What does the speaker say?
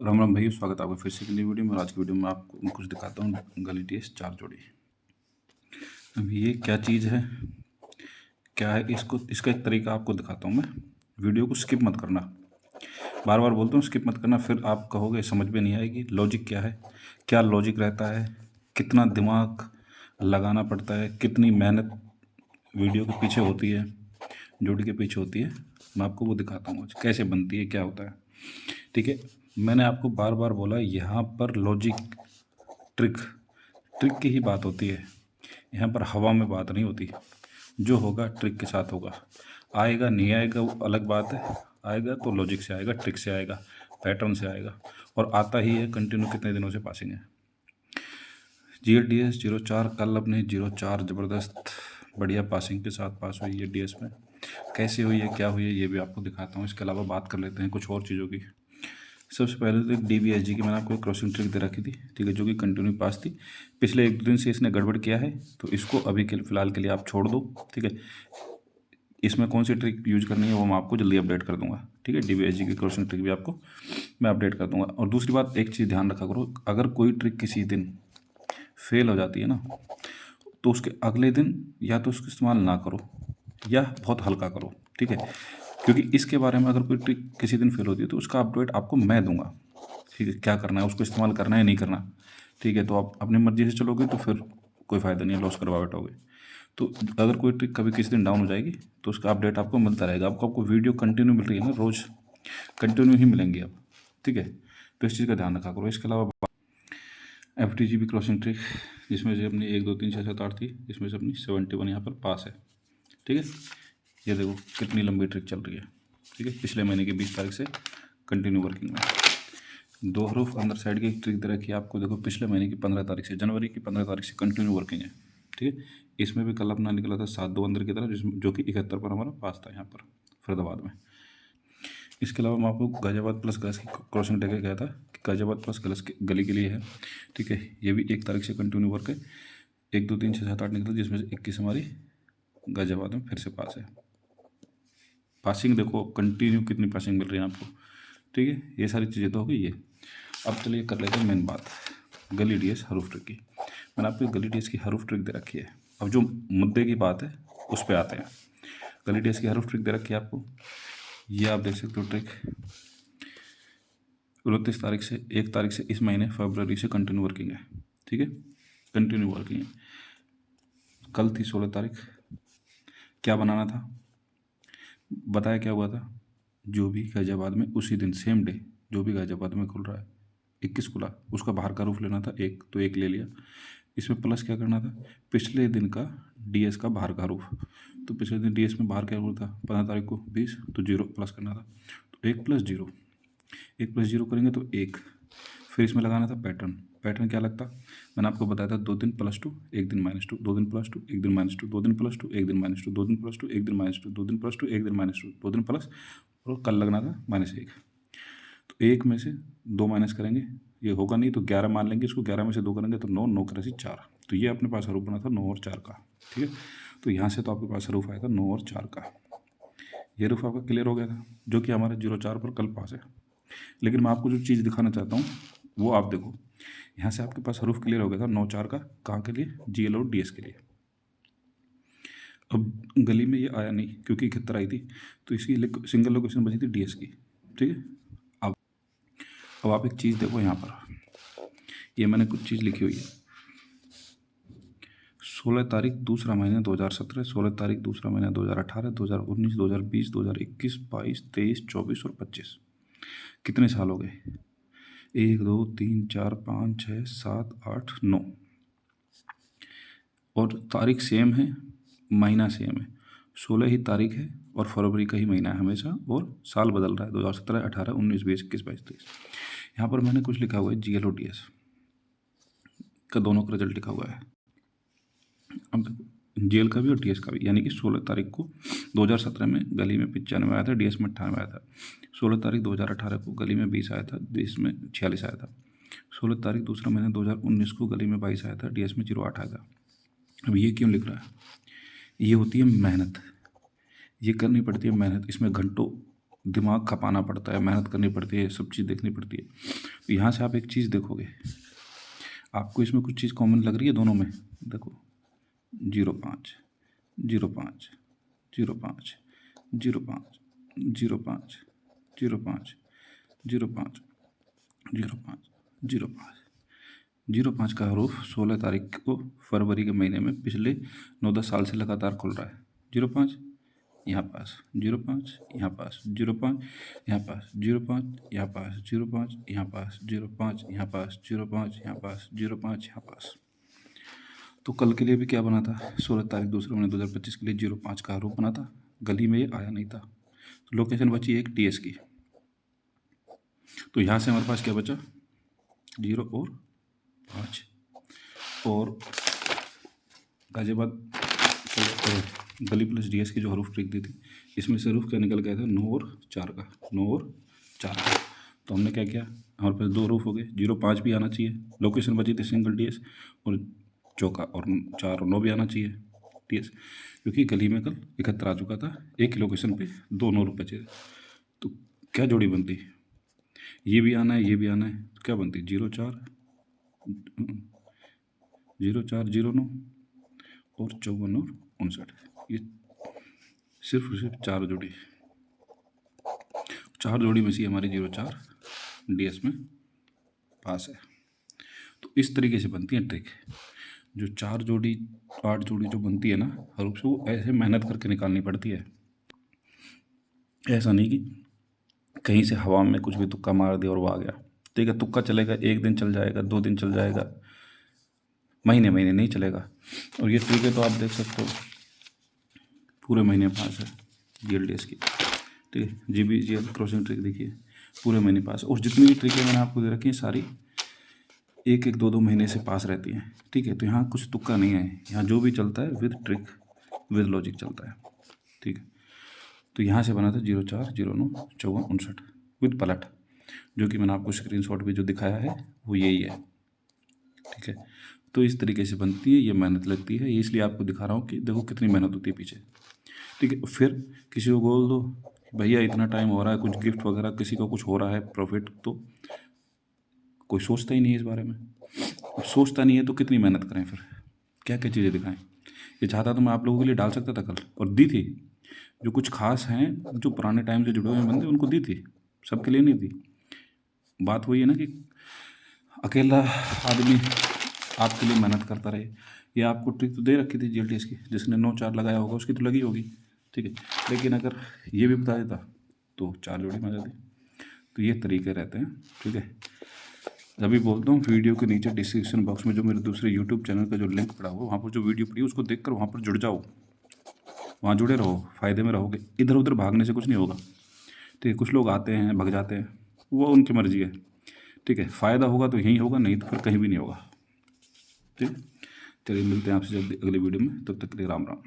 राम राम भाई, स्वागत है आपका फिर से एक नई वीडियो में। आज की वीडियो में आपको कुछ दिखाता हूँ। गली टेस 4 जोड़ी। अब ये क्या चीज़ है, क्या है, इसको इसका एक तरीका आपको दिखाता हूँ मैं। वीडियो को स्किप मत करना, बार बार बोलता हूँ स्किप मत करना, फिर आप कहोगे समझ में नहीं आएगी। लॉजिक क्या है, क्या लॉजिक रहता है, कितना दिमाग लगाना पड़ता है, कितनी मेहनत वीडियो के पीछे होती है, जोड़ी के पीछे होती है। मैं आपको वो दिखाता हूँ आज कैसे बनती है, क्या होता है। ठीक है, मैंने आपको बार बार बोला यहाँ पर लॉजिक, ट्रिक ट्रिक की ही बात होती है। यहाँ पर हवा में बात नहीं होती। जो होगा ट्रिक के साथ होगा। आएगा नहीं आएगा वो अलग बात है। आएगा तो लॉजिक से आएगा, ट्रिक से आएगा, पैटर्न से आएगा, और आता ही है कंटिन्यू। कितने दिनों से पासिंग है। GLDS 04 कल अपने 04 ज़बरदस्त बढ़िया पासिंग के साथ पास हुई है DS में। कैसे हुई है, क्या हुई है, ये भी आपको दिखाता हूँ। इसके अलावा बात कर लेते हैं कुछ और चीज़ों की। सबसे पहले तो एक DBSG की मैंने आपको एक क्रॉसिंग ट्रिक दे रखी थी, ठीक है, जो कि कंटिन्यू पास थी। पिछले 1-2 दिन से इसने गड़बड़ किया है, तो इसको अभी के फ़िलहाल के लिए आप छोड़ दो, ठीक है। इसमें कौन सी ट्रिक यूज करनी है वो मैं आपको जल्दी अपडेट कर दूंगा, ठीक है। DBSG की क्रॉसिंग ट्रिक भी आपको मैं अपडेट कर दूंगा। और दूसरी बात, एक चीज़ ध्यान रखा करो, अगर कोई ट्रिक किसी दिन फेल हो जाती है ना, तो उसके अगले दिन या तो उसका इस्तेमाल ना करो या बहुत हल्का करो, ठीक है। क्योंकि इसके बारे में अगर कोई ट्रिक किसी दिन फेल होती है तो उसका अपडेट आपको मैं दूंगा, ठीक है। क्या करना है, उसको इस्तेमाल करना है नहीं करना, ठीक है। तो आप अपनी मर्जी से चलोगे तो फिर कोई फ़ायदा नहीं है, लॉस करवा बैठोगे। तो अगर कोई ट्रिक कभी किसी दिन डाउन हो जाएगी तो उसका अपडेट आपको मिलता रहेगा। आपको वीडियो कंटिन्यू मिल रही है ना, रोज़ कंटिन्यू ही मिलेंगी आप, ठीक है। तो इस चीज़ का ध्यान रखा करो। इसके अलावा FTGB क्रॉसिंग ट्रिक, जिसमें से अपनी 1 2 3 6 7 8 थी, इसमें से अपनी 71 यहाँ पर पास है, ठीक है। ये देखो कितनी लंबी ट्रिक चल रही है, ठीक है। पिछले महीने की 20 तारीख से कंटिन्यू वर्किंग में। 2 हरूफ अंदर साइड की एक ट्रिक दे रखी है आपको, देखो पिछले महीने की 15 तारीख से, जनवरी की 15 तारीख से कंटिन्यू वर्किंग है, ठीक है। इसमें भी कल अपना निकला था 7-2 अंदर की तरफ, जिसमें जो कि 71 पर हमारा पास था यहाँ पर फरीदाबाद में। इसके अलावा मैं आपको गाजियाबाद प्लस गलस की क्रॉसिंग देके गया था कि गाजियाबाद प्लस गलस की गली के लिए है, ठीक है। ये भी 1 तारीख से कंटिन्यू वर्क है। 1 2 3 6 7 8 निकला, जिसमें से 21 हमारी गाजियाबाद में फिर से पास है। पासिंग देखो कंटिन्यू कितनी पासिंग मिल रही है आपको, ठीक है। ये सारी चीज़ें तो हो गई ये। अब चलिए कर लेते हैं मेन बात, गली DS हरूफ ट्रिक की। मैंने आपको गली DS की हरूफ ट्रिक दे रखी है। अब जो मुद्दे की बात है उस पर आते हैं। गली DS की हरूफ ट्रिक दे रखी है आपको, ये आप देख सकते हो ट्रिक 29 तारीख से 1 तारीख से इस महीने फरवरी से कंटिन्यू वर्किंग है, ठीक है। कंटिन्यू वर्किंग है। कल थी 16 तारीख। क्या बनाना था, बताया क्या हुआ था। जो भी गाजियाबाद में उसी दिन सेम डे जो भी गाजियाबाद में खुल रहा है, 21 खुला, उसका बाहर का रूफ लेना था एक, तो एक ले लिया। इसमें प्लस क्या करना था, पिछले दिन का DS का बाहर का रूफ। तो पिछले दिन DS में बाहर क्या रूफ था 15 तारीख को 20, तो 0 प्लस करना था। तो 1 + 0, 1 + 0 करेंगे तो 1। फिर इसमें लगाना था पैटर्न। पैटर्न क्या लगता, मैंने आपको बताया था 2 दिन +2 1 दिन -2, 2 दिन +2 1 दिन -2, 2 दिन +2 1 दिन -2, 2 दिन +2 1 दिन -2, 2 दिन +2 1 दिन -2, 2 दिन प्लस, और कल लगना था -1। तो 1 में से 2 माइनस करेंगे, ये होगा नहीं, तो 11 मान लेंगे इसको। 11 में से 2 करेंगे तो 9, 9 करे से 4। तो ये अपने पास हरूफ बना था 9 और 4 का, ठीक है। तो यहाँ से तो आपके पास हरूफ आया था 9 और 4 का। ये रूफ आपका क्लियर हो गया था, जो कि हमारे 04 पर कल पास है। लेकिन मैं आपको जो चीज़ दिखाना चाहता हूँ वो आप देखो। यहाँ से आपके पास हरूफ क्लियर हो गया था 9-4 का, कहाँ के लिए, GL और DS के लिए। अब गली में ये आया नहीं क्योंकि 71 आई थी, तो इसकी सिंगल लोकेशन बची थी DS की, ठीक है। अब आप एक चीज़ देखो यहाँ पर, ये मैंने कुछ चीज़ लिखी हुई है। 16 तारीख दूसरा महीना 2017, 16 तारीख दूसरा महीना 2018, 2019, 2020, 2021, 22, 23, 24 और 25। कितने साल हो गए, 1 2 3 4 5 6 7 8 9, और तारीख सेम है, महीना सेम है। 16 ही तारीख है और फरवरी का ही महीना है हमेशा, और साल बदल रहा है 2017, 18, 19, 20, 21, 22, 23। यहाँ पर मैंने कुछ लिखा हुआ है GL और DS का, दोनों का रिजल्ट लिखा हुआ है। अब देखो GL का भी और DS का भी, यानी कि 16 तारीख को 2017 में गली में 95 आया था, DS में 98 आया था। 16 तारीख 2018 को गली में 20 आया था, DS में 46 आया था। 16 तारीख दूसरा महीना 2019 को गली में 22 आया था, DS में 08 आया था। अब ये क्यों लिख रहा है, ये होती है मेहनत, ये करनी पड़ती है मेहनत। इसमें घंटों दिमाग खपाना पड़ता है, मेहनत करनी पड़ती है, सब चीज़ देखनी पड़ती है। तो यहाँ से आप एक चीज़ देखोगे, आपको इसमें कुछ चीज़ कॉमन लग रही है दोनों में। देखो 05 05 05 05 05 05 05 05 05 05 का हरूफ 16 तारीख को फरवरी के महीने में पिछले 9-10 साल से लगातार खुल रहा है। 05 यहाँ पास, 05 यहाँ पास, 05 यहाँ पास, 05 यहाँ पास, 05 यहाँ पास, 05 यहाँ पास, 05 यहाँ पास, 05 यहाँ पास। तो कल के लिए भी क्या बना था, 16 तारीख दूसरे महीने 2025 के लिए 05 का हरूफ बना था, गली में ये आया नहीं था। तो लोकेशन बची एक TS की। तो यहाँ से हमारे पास क्या बचा, 0 और 5 और गाजियाबाद गली प्लस DS की जो हरूफ ट्रिक दी थी, इसमें से हरूफ क्या निकल गया था, 9 और 4 का, 9 और 4 का। तो हमने क्या किया, हमारे पास 2 हरूफ हो गए, 05 भी आना चाहिए, लोकेशन बची थी सिंगल DS, और चौका और 4 और 9 भी आना चाहिए TS, क्योंकि गली में कल 71 आ चुका था, एक ही लोकेशन पे 2 9 बचे थे। तो क्या जोड़ी बनती, ये भी आना है, ये भी आना है, तो क्या बनती, 04 04 09 और 54 और 59। ये सिर्फ 4 जोड़ी में से हमारी 04 DS में पास है। तो इस तरीके से बनती है ट्रिक। जो 4 जोड़ी 8 जोड़ी जो बनती है ना हरूफ से, वो ऐसे मेहनत करके निकालनी पड़ती है। ऐसा नहीं कि कहीं से हवा में कुछ भी तुक्का मार दिया और वो आ गया। ठीक है, तुक्का चलेगा, 1 दिन चल जाएगा, 2 दिन चल जाएगा, महीने नहीं चलेगा। और ये ट्रिक तो आप देख सकते हो पूरे महीने पास है GLDS की। ठीक है, GBGL क्रॉसिंग ट्रिक देखिए पूरे महीने पास। और जितनी भी ट्रिकें मैंने आपको दे रखी हैं सारी 1-1 2-2 महीने से पास रहती हैं। ठीक है, तो यहाँ कुछ तुक्का नहीं है, यहाँ जो भी चलता है विद ट्रिक विद लॉजिक चलता है। ठीक है, तो यहाँ से बना था 04 09 54 59 विद पलट, जो कि मैंने आपको स्क्रीनशॉट भी जो दिखाया है वो यही है। ठीक है, तो इस तरीके से बनती है, ये मेहनत लगती है, ये इसलिए आपको दिखा रहा हूँ कि देखो कितनी मेहनत होती है पीछे। ठीक है, फिर किसी को बोल दो भैया इतना टाइम हो रहा है, कुछ गिफ्ट वगैरह किसी को कुछ हो रहा है प्रॉफिट, तो कोई सोचता ही नहीं है इस बारे में। अब सोचता नहीं है तो कितनी मेहनत करें, फिर क्या क्या चीज़ें दिखाएं। ये चाहता तो मैं आप लोगों के लिए डाल सकता था कल, और दी थी। जो कुछ खास हैं, जो पुराने टाइम से जुड़े हुए बंदे, उनको दी थी, सबके लिए नहीं दी। बात वही है ना कि अकेला आदमी आपके लिए मेहनत करता रहे। ये आपको ट्रिक तो दे रखी थी GLDS की, जिसने 9 4 लगाया होगा उसकी तो लगी होगी। ठीक है, लेकिन अगर ये भी बता देता तो 4 जोड़ी में आ जाती। तो ये तरीके रहते हैं। ठीक है, अभी बोलता हूँ वीडियो के नीचे डिस्क्रिप्शन बॉक्स में जो मेरे दूसरे YouTube चैनल का जो लिंक पड़ा हुआ, वहाँ पर जो वीडियो पड़ी है उसको देखकर वहाँ पर जुड़ जाओ, वहाँ जुड़े रहो, फ़ायदे में रहोगे। इधर उधर भागने से कुछ नहीं होगा। ठीक है, कुछ लोग आते हैं भग जाते हैं, वो उनकी मर्जी है। ठीक है, फ़ायदा होगा तो यहीं होगा, नहीं तो फिर कहीं भी नहीं होगा। ठीक, चलिए मिलते हैं आपसे जल्दी अगले वीडियो में, तब तक के लिए राम राम।